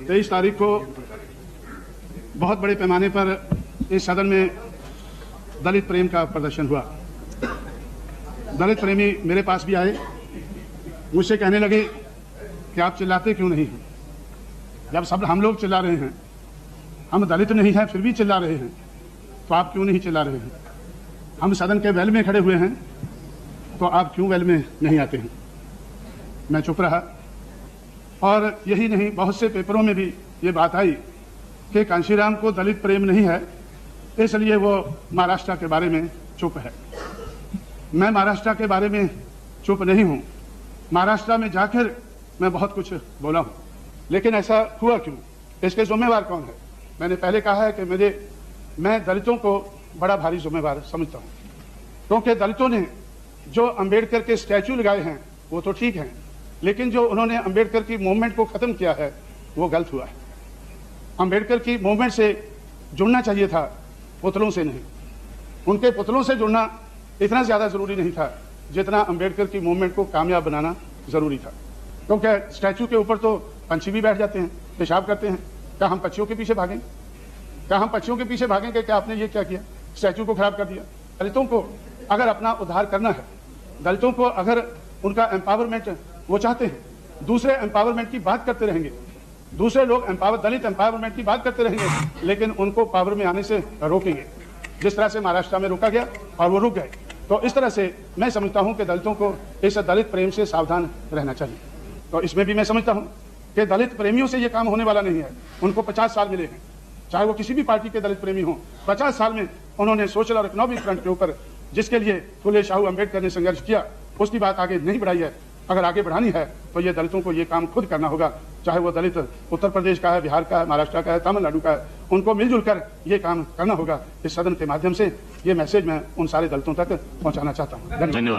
23 तारीख को बहुत बड़े पैमाने पर इस सदन में दलित प्रेम का प्रदर्शन हुआ। दलित प्रेमी मेरे पास भी आए, मुझसे कहने लगे कि आप चिल्लाते क्यों नहीं हैं? जब सब हम लोग चिल्ला रहे हैं, हम दलित नहीं हैं फिर भी चिल्ला रहे हैं, तो आप क्यों नहीं चिल्ला रहे हैं? हम सदन के वेल में खड़े हुए हैं, तो आप क्यों वेल में नहीं आते हैं? मैं चुप रहा। और यही नहीं, बहुत से पेपरों में भी ये बात आई कि कांशीराम को दलित प्रेम नहीं है, इसलिए वो महाराष्ट्र के बारे में चुप है। मैं महाराष्ट्र के बारे में चुप नहीं हूँ। महाराष्ट्र में जाकर मैं बहुत कुछ बोला हूँ, लेकिन ऐसा हुआ क्यों? इसके जिम्मेवार कौन है? मैंने पहले कहा है कि मैं दलितों को बड़ा भारी जिम्मेवार समझता हूँ, क्योंकि दलितों ने जो अंबेडकर के स्टैचू लगाए हैं वो तो ठीक हैं, लेकिन जो उन्होंने अंबेडकर की मूवमेंट को ख़त्म किया है वो गलत हुआ है। अंबेडकर की मूवमेंट से जुड़ना चाहिए था, पुतलों से नहीं। उनके पुतलों से जुड़ना इतना ज़्यादा ज़रूरी नहीं था जितना अंबेडकर की मूवमेंट को कामयाब बनाना ज़रूरी था, क्योंकि स्टैचू के ऊपर तो पंछी भी बैठ जाते हैं, पेशाब करते हैं। क्या हम पक्षियों के पीछे भागेंगे? क्या हम पक्षियों के पीछे भागेंगे? क्या आपने ये क्या किया? स्टैचू को खराब कर दिया। दलितों को अगर अपना उद्धार करना है, दलितों को अगर उनका एम्पावरमेंट वो चाहते हैं, दूसरे एम्पावरमेंट की बात करते रहेंगे, दूसरे लोग दलित एम्पावरमेंट की बात करते रहेंगे, लेकिन उनको पावर में आने से रोकेंगे, जिस तरह से महाराष्ट्र में रोका गया और वो रुक गए। तो इस तरह से मैं समझता हूं कि दलितों को इस दलित प्रेम से सावधान रहना चाहिए। तो इसमें भी मैं समझता हूं कि दलित प्रेमियों से ये काम होने वाला नहीं है। उनको 50 साल मिले हैं, चाहे वो किसी भी पार्टी के दलित प्रेमी हों। 50 साल में उन्होंने सोशल और इकोनॉमिक फ्रंट के ऊपर जिसके लिए फुले शाहू अम्बेडकर ने संघर्ष किया, उसकी बात आगे नहीं बढ़ाई है। अगर आगे बढ़ानी है तो ये दलितों को ये काम खुद करना होगा, चाहे वो दलित उत्तर प्रदेश का है, बिहार का है, महाराष्ट्र का है, तमिलनाडु का है, उनको मिलजुल कर ये काम करना होगा। इस सदन के माध्यम से ये मैसेज मैं उन सारे दलितों तक पहुंचाना चाहता हूँ। धन्यवाद।